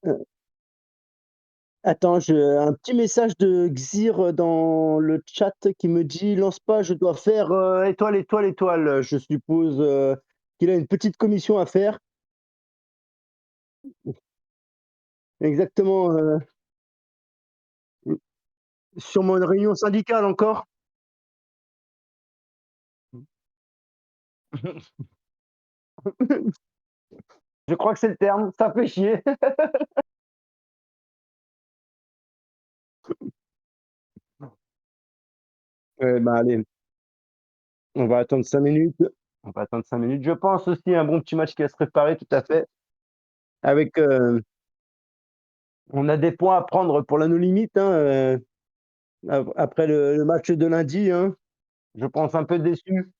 Heu, attends, j'ai un petit message de Xir, dans le chat qui me dit: «Lance pas, je dois faire, étoile, étoile, étoile». Je suppose, qu'il a une petite commission à faire. Exactement, mmh, sûrement une réunion syndicale encore? Je crois que c'est le terme, ça fait chier. Bah, allez, on va attendre 5 minutes. On va attendre 5 minutes. Je pense aussi un bon petit match qui va se préparer, tout à fait, avec, on a des points à prendre pour la No Limit, hein, après le match de lundi, hein. Je pense un peu déçu.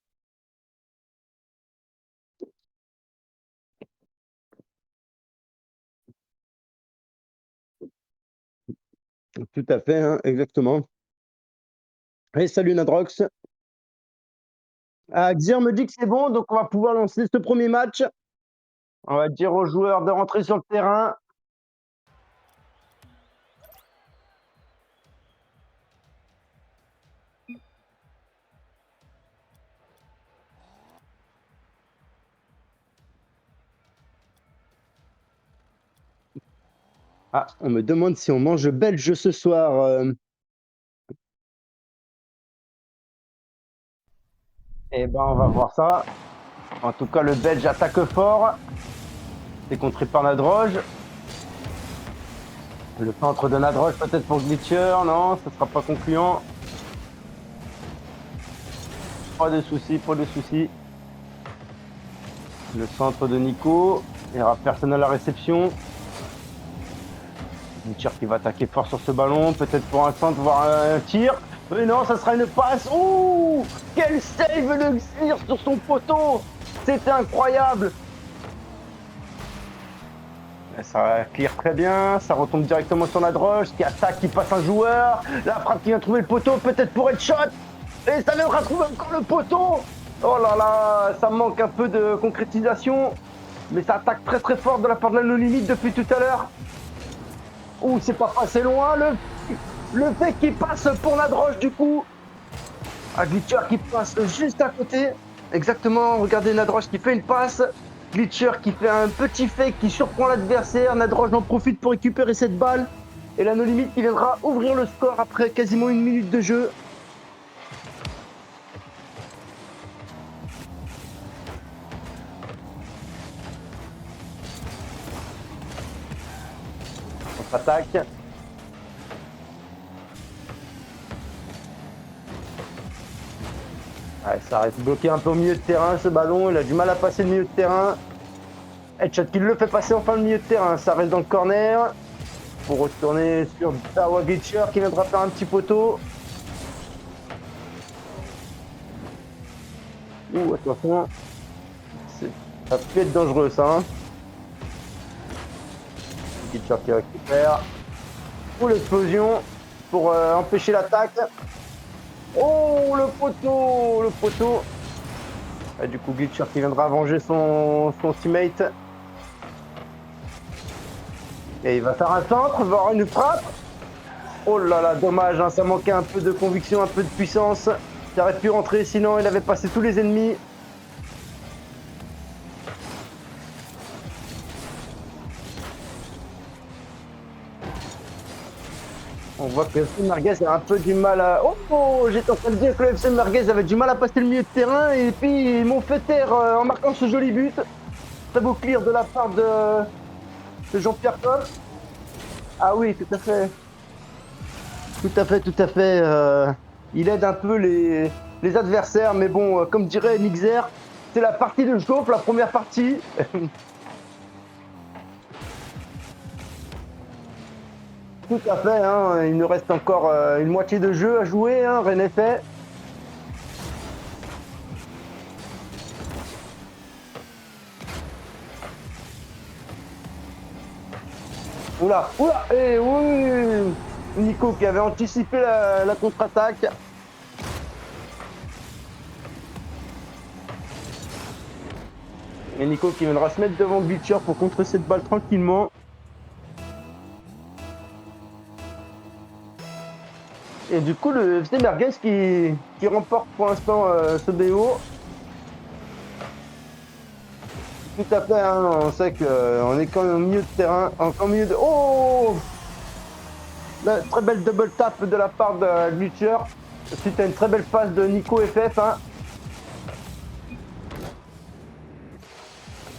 Tout à fait, hein, exactement. Et salut Nadrox. Ah, Xir me dit que c'est bon, donc on va pouvoir lancer ce premier match. On va dire aux joueurs de rentrer sur le terrain. Ah, on me demande si on mange belge ce soir. Eh ben, on va voir ça. En tout cas, le Belge attaque fort. C'est contré par Nadroge. Le centre de Nadroge peut-être pour Glitcher. Non, ce ne sera pas concluant. Pas de soucis, pas de soucis. Le centre de Nico. Il n'y aura personne à la réception. Glitcher qui va attaquer fort sur ce ballon. Peut-être pour un centre, voire un tir. Mais non, ça sera une passe. Ouh, quel save de Xir sur son poteau. C'était incroyable. Ça clear très bien, ça retombe directement sur la droge, qui attaque, qui passe un joueur, la frappe qui vient trouver le poteau, peut-être pour headshot, et ça viendra trouver encore le poteau. Oh là là, ça manque un peu de concrétisation, mais ça attaque très très fort de la part de la No Limite depuis tout à l'heure. Ouh, c'est pas passé loin, le fait qu'il passe pour la droge du coup. Un Glitcher qui passe juste à côté. Exactement, regardez Nadroge qui fait une passe. Glitcher qui fait un petit fake qui surprend l'adversaire. Nadroge en profite pour récupérer cette balle. Et la No Limite qui viendra ouvrir le score après quasiment une minute de jeu. Contre-attaque. Ouais, ça reste bloqué un peu au milieu de terrain ce ballon. Il a du mal à passer le milieu de terrain. Headshot qui le fait passer enfin le milieu de terrain. Ça reste dans le corner. Pour retourner sur Dawa Glitcher qui viendra faire un petit poteau. Ouh, attention. Ça peut être dangereux ça. Hein. Glitcher qui récupère. Ou l'explosion pour empêcher l'attaque. Oh, le poteau, le poteau. Et du coup, Glitcher qui viendra venger son teammate. Et il va faire un centre, voir une frappe. Oh là là, dommage, hein, ça manquait un peu de conviction, un peu de puissance. Il aurait pu rentrer, sinon il avait passé tous les ennemis. On voit que le FC Merguez a un peu du mal à... Oh, j'étais en train de dire que le FC Merguez avait du mal à passer le milieu de terrain et puis ils m'ont fait taire en marquant ce joli but. Très beau clear de la part de Jean-Pierre Paul. Ah oui, tout à fait. Tout à fait, tout à fait. Il aide un peu les adversaires, mais bon, comme dirait Nixer, c'est la partie de chauffe, la première partie. Tout à fait, hein, il nous reste encore une moitié de jeu à jouer, hein, rien n'est fait. Oula, oula, et oui, Nico qui avait anticipé la contre-attaque. Et Nico qui viendra se mettre devant Glitcher pour contrer cette balle tranquillement. Et du coup, le FC Merguez qui remporte pour l'instant ce BO. Tout à fait, hein, on sait qu'on est quand même au milieu de terrain, en milieu de... Oh, la très belle double tap de la part de Glitcher. Suite à une très belle passe de Nico FF. Hein.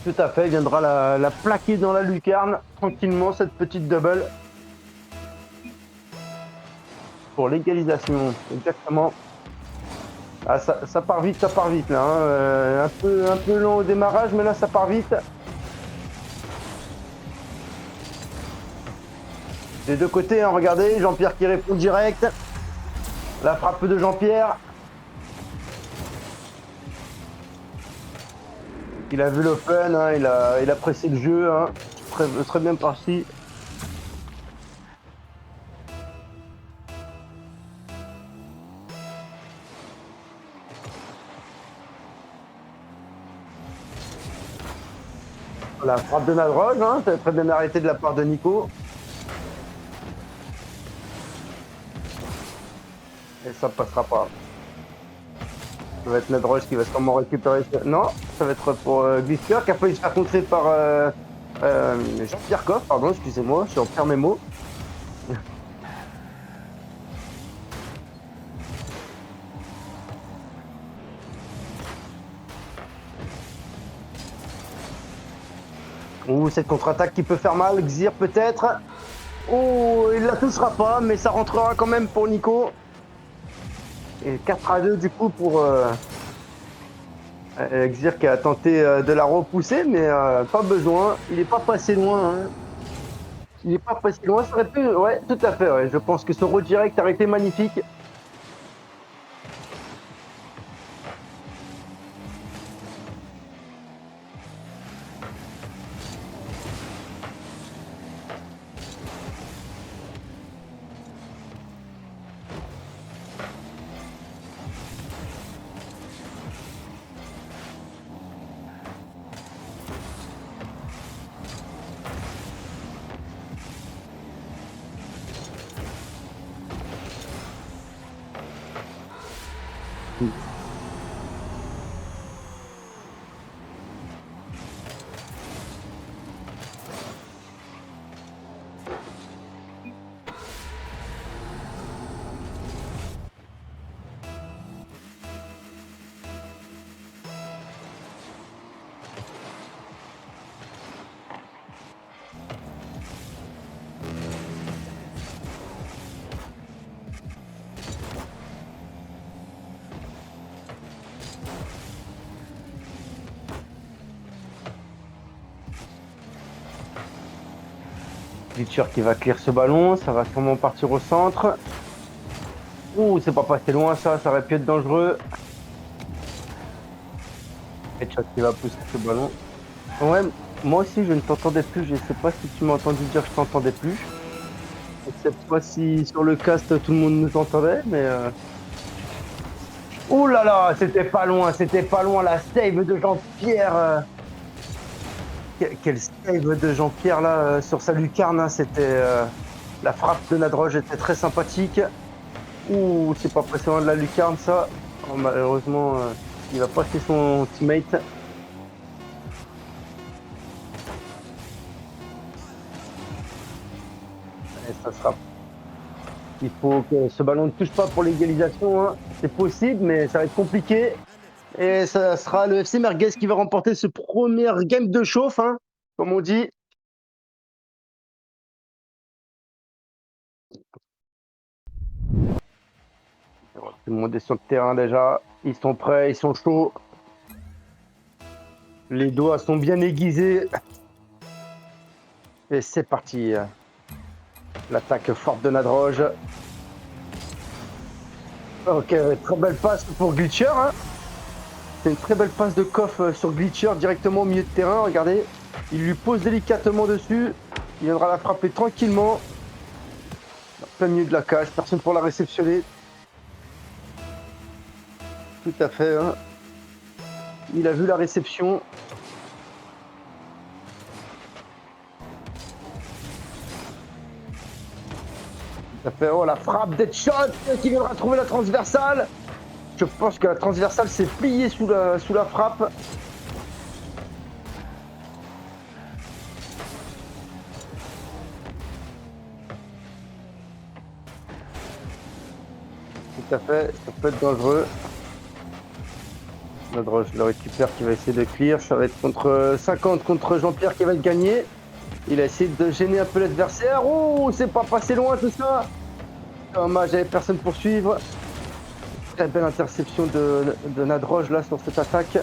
Tout à fait, il viendra la plaquer dans la lucarne tranquillement, cette petite double. Pour l'égalisation, exactement. Ah, ça part vite là. Hein. Un peu long au démarrage, mais là ça part vite. Des deux côtés, hein, regardez, Jean-Pierre qui répond direct. La frappe de Jean-Pierre. Il a vu l'open, hein, il a pressé le jeu. Hein. Très bien parti. La frappe de Nadrog, hein, très bien arrêté de la part de Nico. Et ça passera pas. Ça va être Nadrog qui va sûrement récupérer. Non, ça va être pour Glitcher qui a failli se faire contrer par Jean-Pierre Coff, pardon, excusez-moi, je perds mes mots. Ouh, cette contre-attaque qui peut faire mal, Xir peut-être. Oh, il la touchera pas, mais ça rentrera quand même pour Nico. Et 4-2 du coup pour Xir qui a tenté de la repousser, mais pas besoin. Il n'est pas passé loin. Hein. Il n'est pas passé loin, ça aurait pu. Ouais, tout à fait. Ouais. Je pense que ce redirect aurait été magnifique. Glitcher qui va clear ce ballon, ça va sûrement partir au centre. Ouh, c'est pas passé loin ça aurait pu être dangereux. Headshot qui va pousser ce ballon. Ouais, moi aussi je ne t'entendais plus, je sais pas si tu m'as entendu dire que je t'entendais plus. Cette fois-ci sur le cast tout le monde nous entendait, mais... Ouh là là, c'était pas loin la save de Jean-Pierre. Quel save de Jean-Pierre là sur sa lucarne, hein, c'était... la frappe de Nadroge était très sympathique. Ouh, c'est pas précédent de la lucarne ça. Oh, malheureusement, il va passer son teammate. Et ça sera... Il faut que ce ballon ne touche pas pour l'égalisation. Hein. C'est possible, mais ça va être compliqué. Et ça sera le FC Merguez qui va remporter ce premier game de chauffe, hein, comme on dit. Tout le monde est sur le terrain déjà. Ils sont prêts, ils sont chauds. Les doigts sont bien aiguisés. Et c'est parti. L'attaque forte de Nadroge. Ok, très belle passe pour Glitcher. Hein. C'est une très belle passe de Koff sur Glitcher directement au milieu de terrain. Regardez, il lui pose délicatement dessus. Il viendra la frapper tranquillement. En plein milieu de la cage, personne pour la réceptionner. Tout à fait. Hein. Il a vu la réception. Ça fait, oh, la frappe d'Headshot qui viendra trouver la transversale. Je pense que la transversale s'est pliée sous la frappe. Tout à fait, ça peut être dangereux. Nadroge le récupère qui va essayer de clear. Ça va être contre 50 contre Jean-Pierre qui va le gagner. Il a essayé de gêner un peu l'adversaire. Oh, c'est pas passé loin tout ça. Dommage, j'avais personne pour suivre. Très belle interception de Nadroge là sur cette attaque.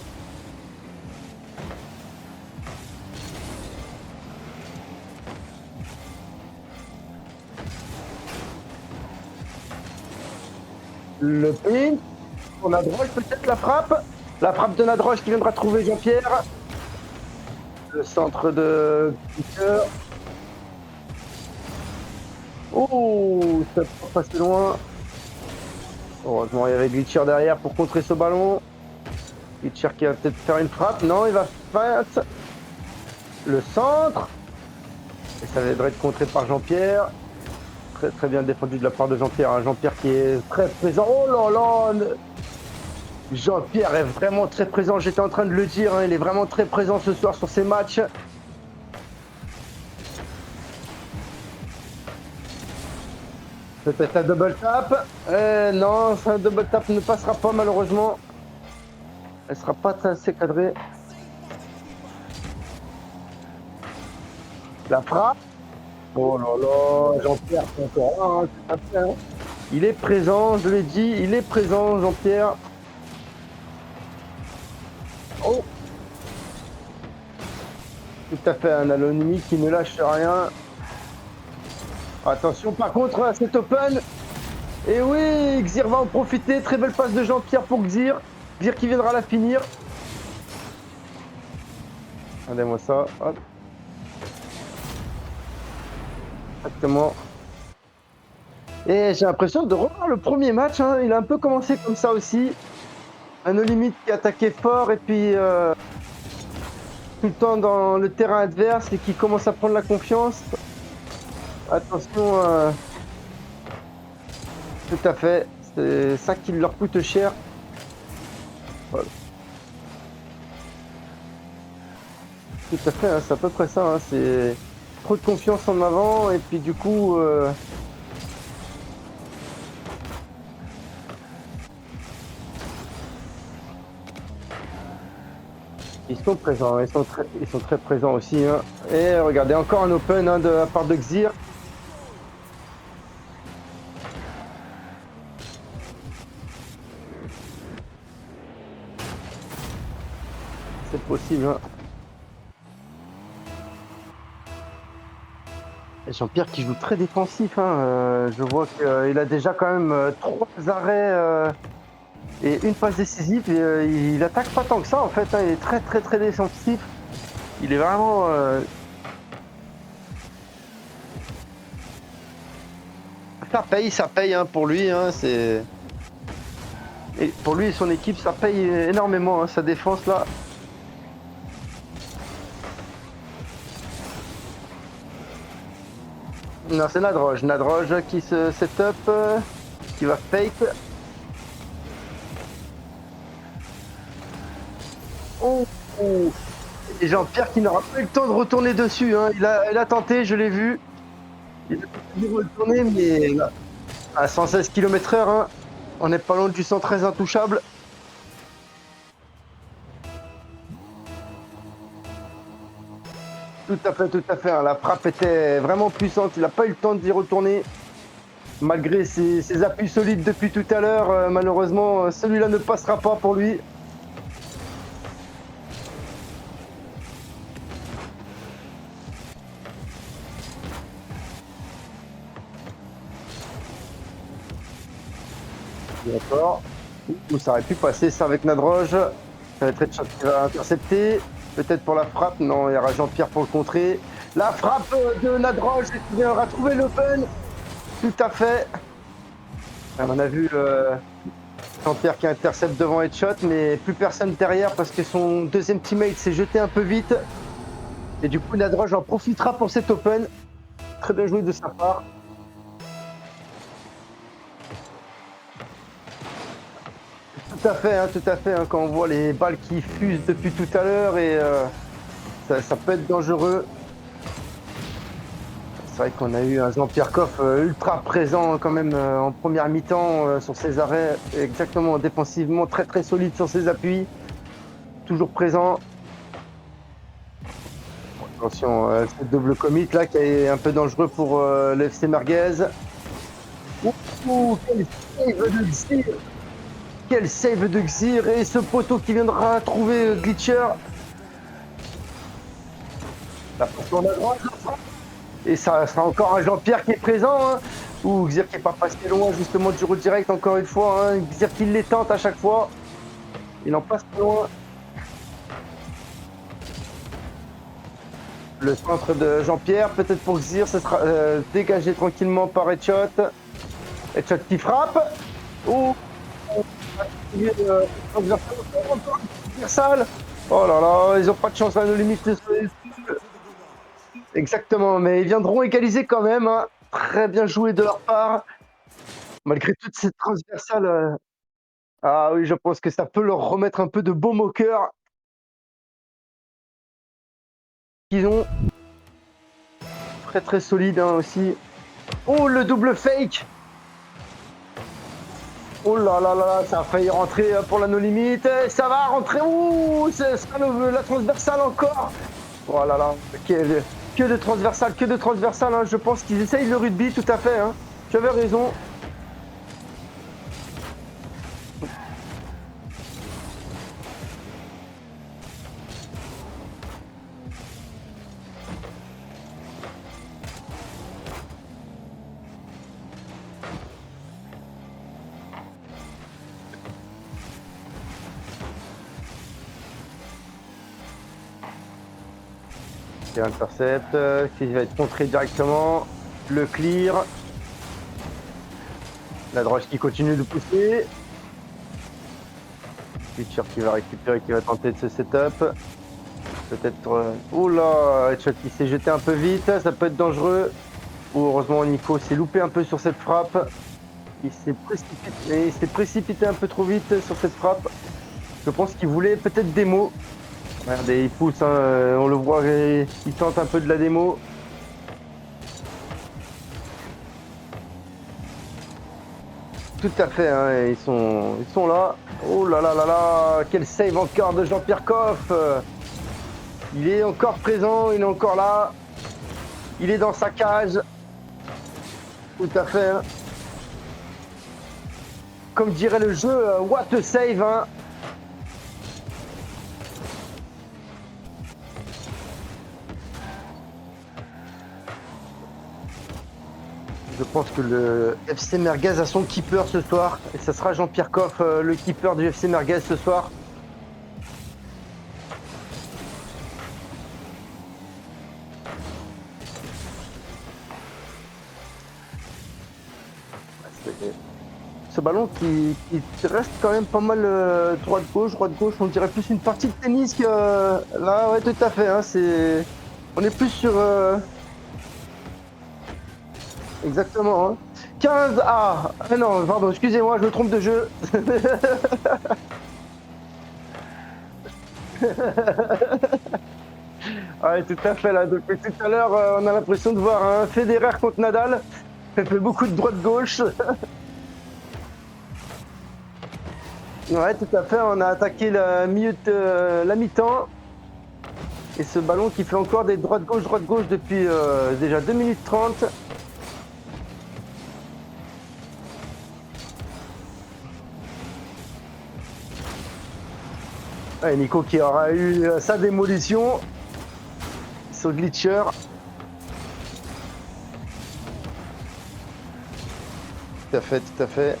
Le pin. Pour Nadroge, peut-être la frappe. La frappe de Nadroge qui viendra trouver Jean-Pierre. Le centre de Peter. Oh, ça peut passer loin. Heureusement, il y avait Glitcher derrière pour contrer ce ballon. Glitcher qui va peut-être faire une frappe. Non, il va faire le centre. Et ça devrait être contré par Jean-Pierre. Très très bien défendu de la part de Jean-Pierre. Hein. Jean-Pierre qui est très présent. Oh là là, Jean-Pierre est vraiment très présent. J'étais en train de le dire. Hein. Il est vraiment très présent ce soir sur ces matchs. Peut-être un double tap. Non, un double tap ne passera pas malheureusement. Elle sera pas très assez cadrée. La frappe. Oh là là, Jean-Pierre, c'est encore là. Hein, c'est pas fait, hein. Il est présent, je l'ai dit, il est présent, Jean-Pierre. Oh. Tout à fait, un anonyme qui ne lâche rien. Attention, par contre, c'est open. Et oui, Xir va en profiter. Très belle passe de Jean-Pierre pour Xir. Xir qui viendra la finir. Regardez-moi ça. Hop. Exactement. Et j'ai l'impression de revoir le premier match. Hein. Il a un peu commencé comme ça aussi. Un No Limit qui attaquait fort et puis tout le temps dans le terrain adverse et qui commence à prendre la confiance. Attention. Tout à fait. C'est ça qui leur coûte cher. Voilà. Tout à fait, hein, c'est à peu près ça. Hein, c'est trop de confiance en avant et puis du coup. Ils sont présents, ils sont très présents aussi. Hein. Et regardez, encore un open hein, de la part de Xir. C'est possible. Hein. Jean-Pierre qui joue très défensif. Hein. Je vois qu'il a déjà quand même 3 arrêts et une passe décisive. Et, il attaque pas tant que ça en fait. Hein. Il est très très très défensif. Il est vraiment. Ça paye hein, pour lui. Hein. Et pour lui et son équipe, ça paye énormément. Hein, sa défense là. Non, c'est Nadroge. Nadroge qui se setup, qui va fake. Oh, oh. Et Jean-Pierre qui n'aura pas eu le temps de retourner dessus. Hein. Il a tenté, je l'ai vu. Il a tenté de retourner, mais à 116 km/h, hein. On n'est pas loin du 113 intouchable. Tout à fait, tout à fait. Hein. La frappe était vraiment puissante. Il n'a pas eu le temps d'y retourner. Malgré ses appuis solides depuis tout à l'heure, malheureusement, celui-là ne passera pas pour lui. D'accord. Ou ça aurait pu passer ça avec Nadroge. Ça va être Headshot qui va intercepter. Peut-être pour la frappe. Non, il y aura Jean-Pierre pour le contrer. La frappe de Nadroge qui viendra trouver l'open. Tout à fait. On a vu Jean-Pierre qui intercepte devant Headshot, mais plus personne derrière parce que son deuxième teammate s'est jeté un peu vite. Et du coup, Nadroge en profitera pour cet open. Très bien joué de sa part. tout à fait, hein, tout à fait. Hein, quand on voit les balles qui fusent depuis tout à l'heure et ça peut être dangereux. C'est vrai qu'on a eu un Jean-Pierre Coff ultra présent quand même en première mi-temps sur ses arrêts, exactement défensivement très très solide sur ses appuis, toujours présent. Attention, ce double commit là qui est un peu dangereux pour le FC Merguez. Quel save de Xir! Quel save de Xir! Et ce poteau qui viendra trouver Glitcher. La passe sur la droite. Et ça sera encore un Jean-Pierre qui est présent. Hein. Ou Xir qui n'est pas passé loin justement du route direct encore une fois. Hein. Xir qui les tente à chaque fois. Il en passe pas loin. Le centre de Jean-Pierre, peut-être pour Xir, ce sera dégagé tranquillement par Headshot. Headshot qui frappe. Oh, transversal. Oh là là, ils n'ont pas de chance à nos limites. Exactement, mais ils viendront égaliser quand même. Hein. Très bien joué de leur part. Malgré toute cette transversale. Ah oui, je pense que ça peut leur remettre un peu de baume au cœur. Ils ont très très solide hein, aussi. Oh, le double fake. Oh là là là, ça a failli rentrer pour la no limite. Ça va rentrer. Ouh, c'est la transversale encore. Oh là là, que de transversale, que de transversale. Hein. Je pense qu'ils essayent le rugby, tout à fait. Hein. Tu avais raison. Intercept, qui va être contré directement. Le clear. La droche qui continue de pousser. Pitcher qui va récupérer, qui va tenter de se setup. Peut-être. Oula, Headshot qui s'est jeté un peu vite, ça peut être dangereux. Heureusement, Nico s'est loupé un peu sur cette frappe. Il s'est précipité un peu trop vite sur cette frappe. Je pense qu'il voulait peut-être démo. Regardez, il pousse, hein, on le voit, il tente un peu de la démo. Tout à fait, hein, ils sont là. Oh là là là là, quel save encore de Jean-Pierre Coff. Il est encore présent, il est encore là. Il est dans sa cage. Tout à fait. Hein. Comme dirait le jeu, what a save. Hein. Je pense que le FC Merguez a son keeper ce soir. Et ça sera Jean-Pierre Coff, le keeper du FC Merguez ce soir. Ce ballon qui reste quand même pas mal droite-gauche, on dirait plus une partie de tennis que... là, ouais, tout à fait. Hein, on est plus sur... Exactement. Hein. 15 Ah non, pardon, excusez-moi, je me trompe de jeu. Ouais, tout à fait. Là, depuis tout à l'heure, on a l'impression de voir un Federer contre Nadal. Ça fait beaucoup de droite-gauche. Ouais, tout à fait. On a attaqué le milieu de la mi-temps. Et ce ballon qui fait encore des droite-gauche depuis déjà 2 minutes 30. Ouais, Nico qui aura eu sa démolition sur Glitcher. Tout à fait, tout à fait.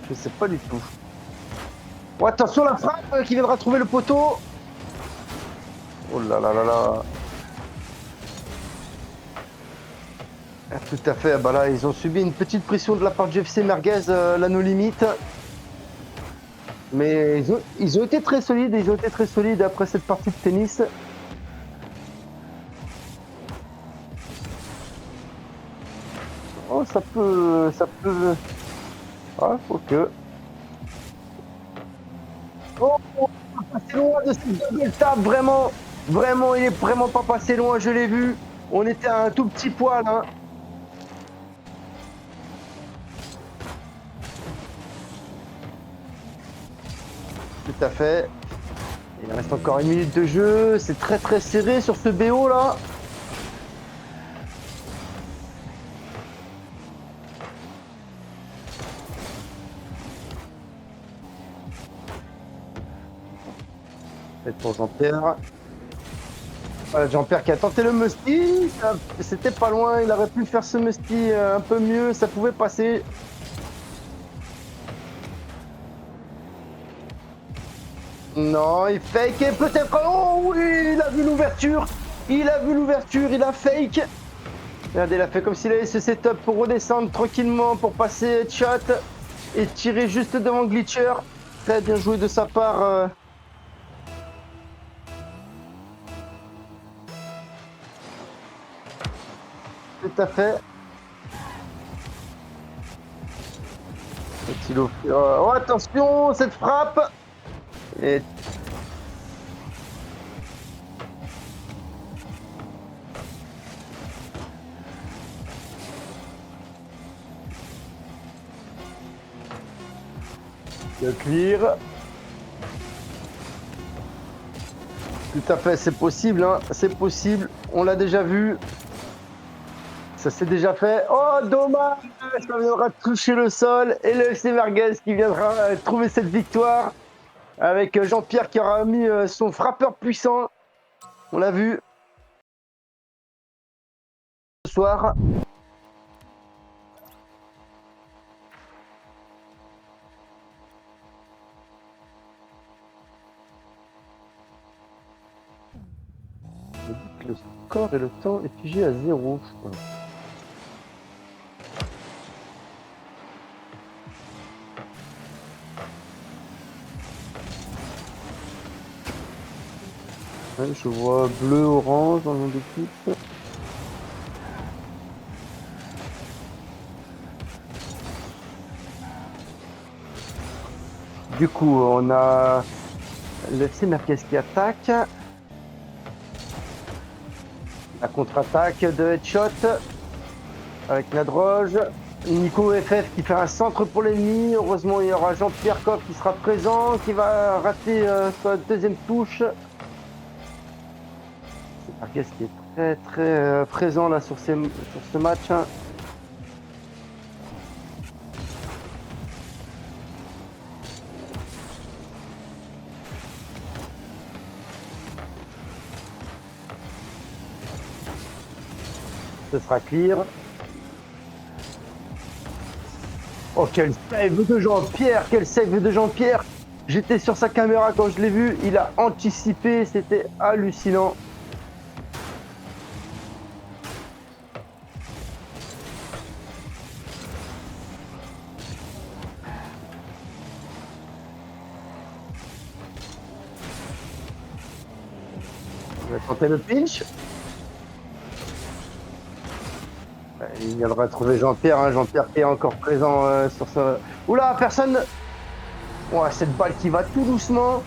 Je sais pas du tout. Oh, attention la frappe qui viendra trouver le poteau. Oh là là là là. Tout à fait, bah là ils ont subi une petite pression de la part du FC Merguez, là nos limites. Mais ils ont été très solides, après cette partie de tennis. Oh, ça peut... Ça peut... Ah, faut que... Oh, passé loin de cette double tap, vraiment. Vraiment, il est vraiment pas passé loin, je l'ai vu. On était à un tout petit poil, hein. Tout à fait. Il reste encore une minute de jeu. C'est très très serré sur ce BO là. Peut-être pour Jean-Pierre. Voilà, Jean-Pierre qui a tenté le musty. C'était pas loin. Il aurait pu faire ce musty un peu mieux. Ça pouvait passer. Non, il fake et peut-être. Oh oui, il a vu l'ouverture. Il a vu l'ouverture. Il a fake. Regardez, il a fait comme s'il avait ce setup pour redescendre tranquillement, pour passer headshot et tirer juste devant Glitcher. Très bien joué de sa part. Tout à fait. Oh, attention, cette frappe. Et le clear. Tout à fait, c'est possible, hein. C'est possible. On l'a déjà vu. Ça s'est déjà fait. Oh, dommage! Ça viendra toucher le sol. Et le FC Merguez qui viendra trouver cette victoire avec Jean-Pierre qui aura mis son frappeur puissant. On l'a vu ce soir. Le score et le temps est figé à 0. Ouais, je vois bleu-orange dans le nom d'équipe. Du coup, on a le FC Merguez qui attaque. La contre-attaque de headshot avec Nadroge. Nico FF qui fait un centre pour l'ennemi. Heureusement, il y aura Jean-Pierre Coff qui sera présent, qui va rater sa deuxième touche. C'est Marquez qui est très très présent là sur ce match. Hein. Ce sera clear. Oh, quel save de Jean-Pierre! Quel save de Jean-Pierre! J'étais sur sa caméra quand je l'ai vu. Il a anticipé. C'était hallucinant. On va tenter le pinch. Il viendra trouver Jean-Pierre. Hein. Jean-Pierre qui est encore présent sur ce. Oula, personne. Ouais, cette balle qui va tout doucement.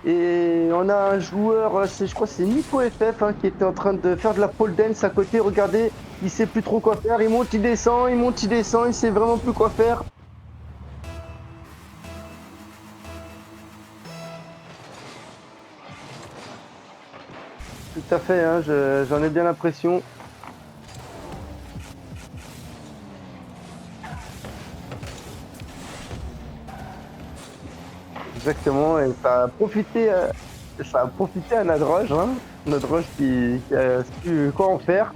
Et on a un joueur, je crois que c'est Nico FF hein, qui était en train de faire de la pole dance à côté. Regardez, il sait plus trop quoi faire. Il monte, il descend, il monte, il descend. Il sait vraiment plus quoi faire. Tout à fait, hein, j'en ai bien l'impression. Exactement, et ça a profité à Nadroge, hein. Nadroge qui a su quoi en faire.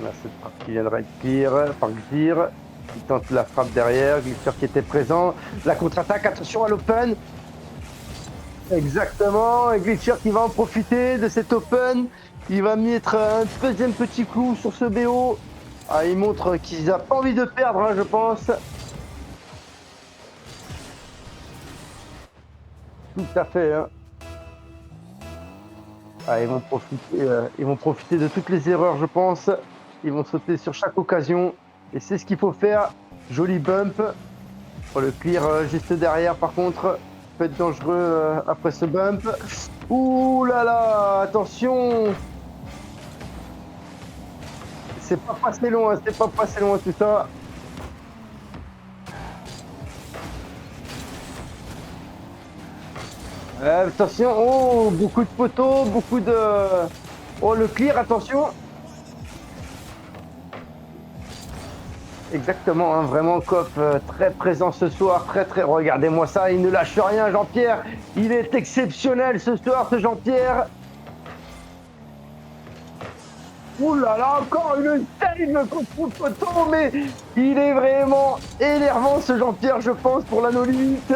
Là, cette partie viendra être clear par Xir. Il tente la frappe derrière, Glitcher qui était présent. La contre-attaque, attention à l'open. Exactement, et Glitcher qui va en profiter de cet open. Il va mettre un deuxième petit clou sur ce BO. Ah, il montre qu'il n'a pas envie de perdre, hein, je pense. Tout à fait. Hein. Ah, ils vont profiter de toutes les erreurs, je pense. Ils vont sauter sur chaque occasion et c'est ce qu'il faut faire. Joli bump. Oh, le clear juste derrière, par contre, peut être dangereux après ce bump. Ouh là là, attention! C'est pas passé loin, c'est pas passé loin tout ça. Attention, oh, beaucoup de poteaux, beaucoup de. Oh, le clear, attention! Exactement, hein, vraiment Koff très présent ce soir, très très. Regardez-moi ça, il ne lâche rien, Jean-Pierre. Il est exceptionnel ce soir, ce Jean-Pierre. Ouh là là, encore une save contre le poteau, mais il est vraiment énervant ce Jean-Pierre, je pense, pour l'anolite.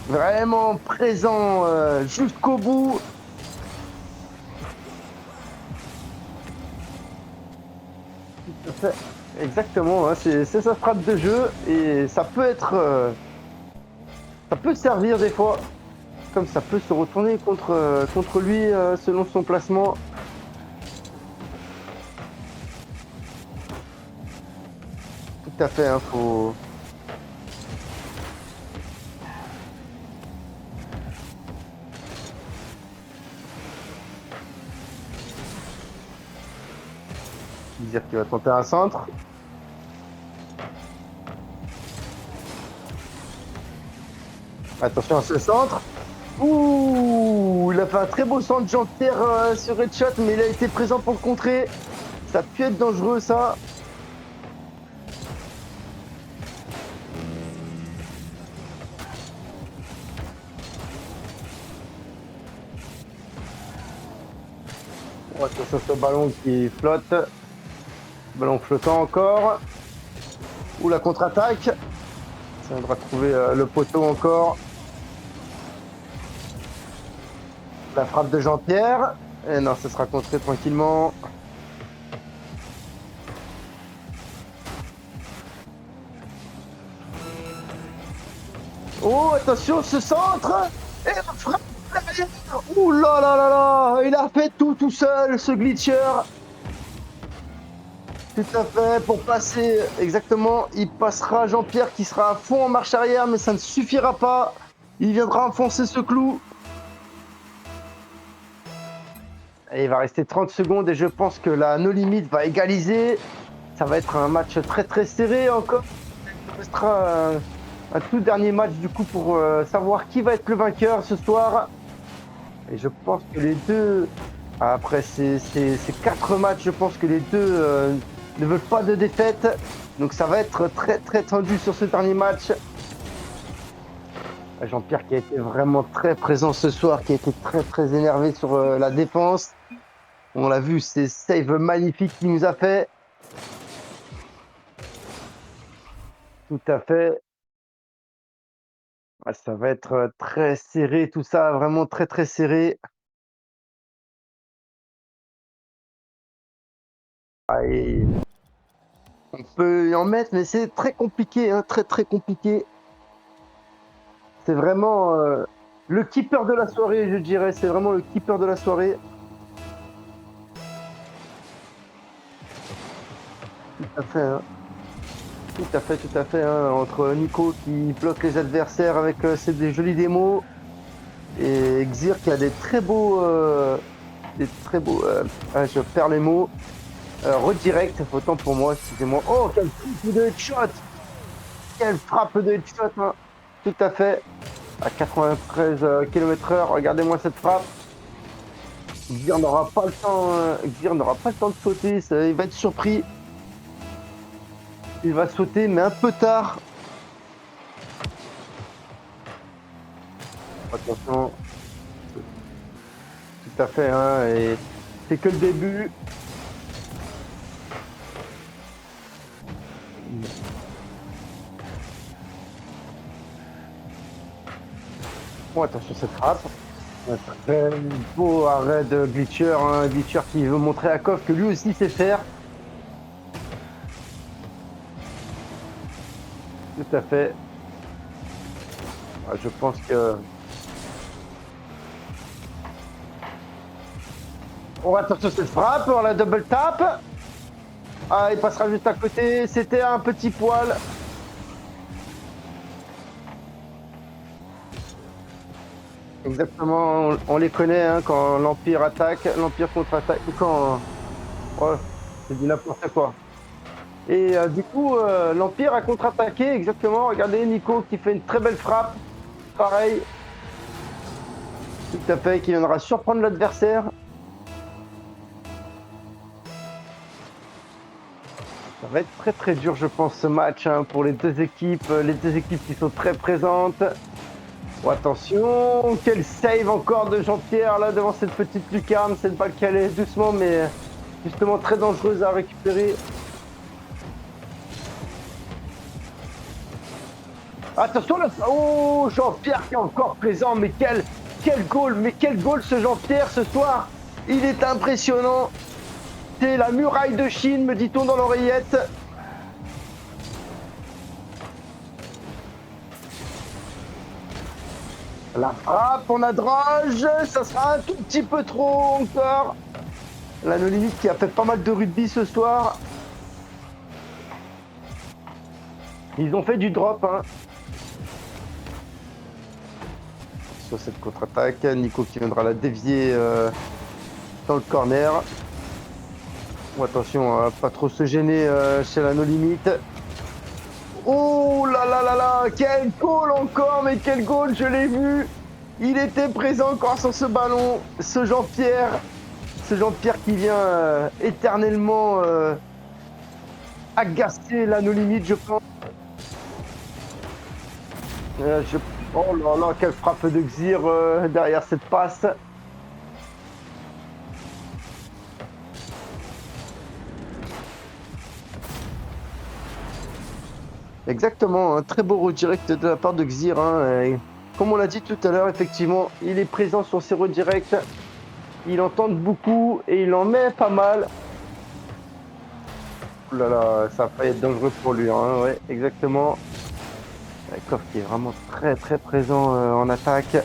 Vraiment présent jusqu'au bout. Tout à fait. Exactement, hein, c'est sa frappe de jeu et ça peut être, ça peut servir des fois, comme ça peut se retourner contre lui selon son placement. Tout à fait, hein, faut. Dire qu'il va tenter un centre. Attention à ce centre. Ouh, il a fait un très beau centre Jean-Pierre sur Headshot, mais il a été présent pour le contrer. Ça a pu être dangereux ça. Oh, attention à ce ballon qui flotte. Ballon flottant encore. Ou la contre-attaque. Ça viendra trouver le poteau encore. La frappe de Jean-Pierre. Et non, ce sera contré tranquillement. Oh, attention, ce centre. Et la frappe derrière. Ouh là là là là. Il a fait tout seul, ce glitcher. Tout à fait, pour passer exactement, il passera Jean-Pierre qui sera à fond en marche arrière, mais ça ne suffira pas. Il viendra enfoncer ce clou. Et il va rester 30 secondes et je pense que la No Limit va égaliser. Ça va être un match très très serré encore. Il restera un tout dernier match du coup pour savoir qui va être le vainqueur ce soir. Et je pense que les deux, après ces 4 matchs, je pense que les deux ne veulent pas de défaite. Donc ça va être très très tendu sur ce dernier match. Jean-Pierre qui a été vraiment très présent ce soir, qui a été très très énervé sur la défense. On l'a vu, ces saves magnifiques qu'il nous a fait. Tout à fait. Ah, ça va être très serré, tout ça, vraiment très très serré. Ah, et on peut y en mettre, mais c'est très compliqué, hein, très très compliqué. C'est vraiment le keeper de la soirée, je dirais. C'est vraiment le keeper de la soirée. Tout à fait, hein. Tout à fait, tout à fait, hein. Entre Nico qui bloque les adversaires avec des jolis démos et Xir qui a des très beaux. Ah, je perds les mots. Redirect, autant pour moi, excusez-moi. Oh, quelle frappe de headshot! Quelle frappe de headshot, hein. Tout à fait. À 93 km/h, regardez-moi cette frappe. Xir n'aura pas le temps, Xir n'aura pas le temps de sauter, il va être surpris. Il va sauter, mais un peu tard. Attention, tout à fait, hein, et c'est que le début. Bon, attention cette frappe. Un très beau arrêt de Glitcher, hein, Glitcher qui veut montrer à Koff que lui aussi sait faire. Tout à fait. Ah, je pense que On va attention cette frappe, on la double tap. Ah, il passera juste à côté, c'était un petit poil. Exactement, on les connaît hein, quand l'Empire attaque, l'Empire contre-attaque, quand... Ouais, c'est du n'importe quoi. Et du coup, l'Empire a contre-attaqué, exactement. Regardez Nico qui fait une très belle frappe. Pareil, tout à fait, qui viendra surprendre l'adversaire. Ça va être très très dur, je pense, ce match hein, pour les deux équipes qui sont très présentes. Oh, attention, quel save encore de Jean-Pierre là devant cette petite lucarne, cette balle qui allait doucement mais justement très dangereuse à récupérer. Attention là, oh Jean-Pierre qui est encore présent, mais quel goal ce Jean-Pierre ce soir, il est impressionnant. C'est la muraille de Chine, me dit-on dans l'oreillette. La frappe, on a Droge, ça sera un tout petit peu trop encore. La No Limite qui a fait pas mal de rugby ce soir. Ils ont fait du drop. Hein. Sur cette contre-attaque, Nico qui viendra la dévier dans le corner. Oh, attention, pas trop se gêner chez la No Limite. Oh là là là là, quel goal encore, mais quel goal, je l'ai vu. Il était présent encore sur ce ballon, ce Jean-Pierre qui vient éternellement agacer la No Limite, je pense. Oh là là, quelle frappe de Xir derrière cette passe. Exactement, un très beau redirect de la part de Xir. Hein, comme on l'a dit tout à l'heure, effectivement, il est présent sur ses redirects. Il en tente beaucoup et il en met pas mal. Oh là là, ça va être dangereux pour lui. Hein, ouais, exactement. Koff qui est vraiment très très présent en attaque.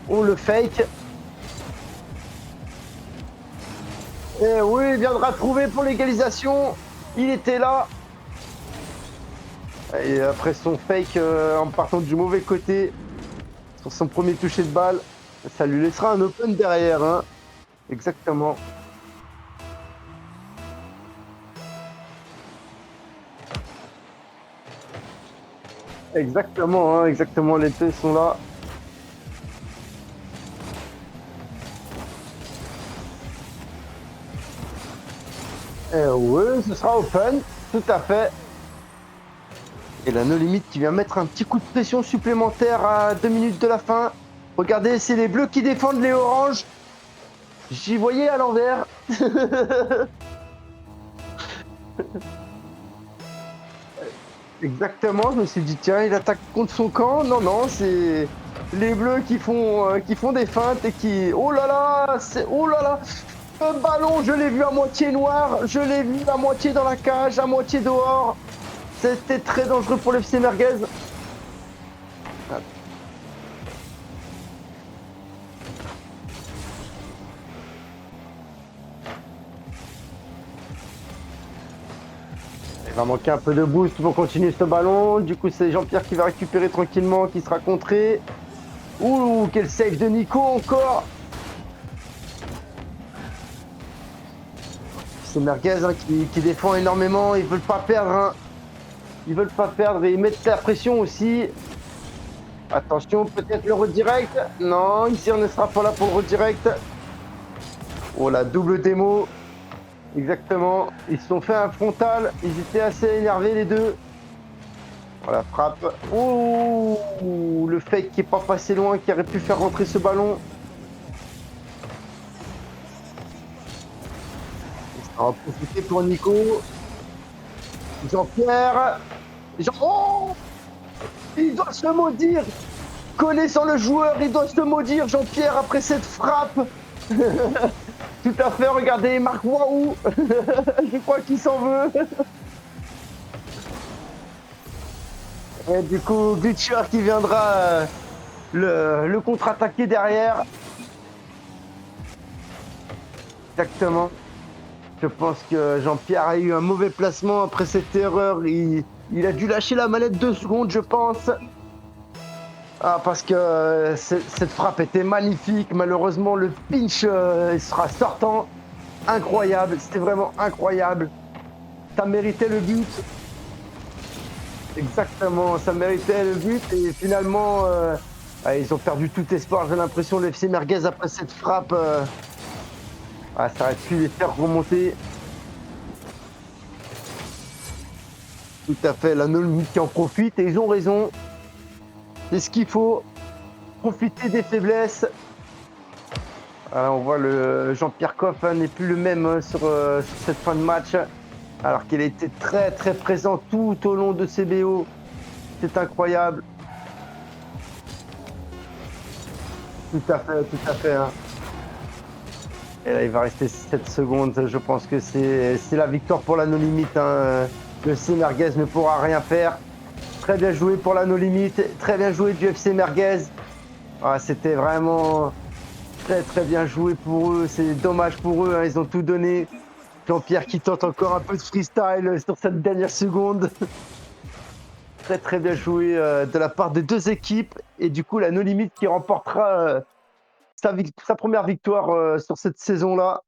On le fake. Et oui, il viendra trouver pour l'égalisation. Il était là. Et après son fake en partant du mauvais côté sur son premier toucher de balle, ça lui laissera un open derrière. Hein. Exactement. Exactement, hein, exactement. Les deux sont là. Et oui, ce sera open, tout à fait. Et la No Limite qui vient mettre un petit coup de pression supplémentaire à 2 minutes de la fin. Regardez, c'est les bleus qui défendent les oranges. J'y voyais à l'envers. Exactement, je me suis dit, tiens, il attaque contre son camp. Non, non, c'est les bleus qui font des feintes et qui... Oh là là, oh là là, le ballon, je l'ai vu à moitié noir, je l'ai vu à moitié dans la cage, à moitié dehors. C'était très dangereux pour le FC Merguez. Il va manquer un peu de boost pour continuer ce ballon. Du coup, c'est Jean-Pierre qui va récupérer tranquillement, qui sera contré. Ouh, quel save de Nico encore. C'est Merguez hein, qui défend énormément. Ils veulent pas perdre. Hein. Ils veulent pas perdre et ils mettent la pression aussi. Attention, peut-être le redirect. Non, ici on ne sera pas là pour le redirect. Oh, la double démo. Exactement. Ils se sont fait un frontal. Ils étaient assez énervés les deux. Voilà, frappe. Ouh, le fake qui est pas passé loin, qui aurait pu faire rentrer ce ballon. On va profiter pour Nico. Jean-Pierre. Oh, il doit se maudire. Connaissant le joueur, il doit se maudire, Jean-Pierre, après cette frappe. Tout à fait, regardez, Marc Waouh. Je crois qu'il s'en veut. Et du coup, Butcher qui viendra le contre-attaquer derrière. exactement. Je pense que Jean-Pierre a eu un mauvais placement après cette erreur. Il a dû lâcher la manette 2 secondes, je pense. Ah, parce que cette frappe était magnifique. Malheureusement, le pinch il sera sortant. Incroyable, c'était vraiment incroyable. Ça méritait le but. Exactement, ça méritait le but. Et finalement, ils ont perdu tout espoir. J'ai l'impression, le FC Merguez, après cette frappe, ça aurait pu les faire remonter. Tout à fait, la Nolmy qui en profite et ils ont raison. C'est ce qu'il faut, profiter des faiblesses. On voit le Jean-Pierre Coff n'est plus le même sur cette fin de match, alors qu'il a été très très présent tout au long de CBO. C'est incroyable. Tout à fait. Hein. Et là, il va rester 7 secondes. Je pense que c'est la victoire pour la No Limite. Hein. Le FC Merguez ne pourra rien faire. Très bien joué pour la No Limite. Très bien joué du FC Merguez. C'était vraiment très très bien joué pour eux. C'est dommage pour eux. Hein. Ils ont tout donné. Jean-Pierre qui tente encore un peu de freestyle sur cette dernière seconde. Très très bien joué de la part des deux équipes. Et du coup, la No Limite qui remportera sa première victoire sur cette saison-là.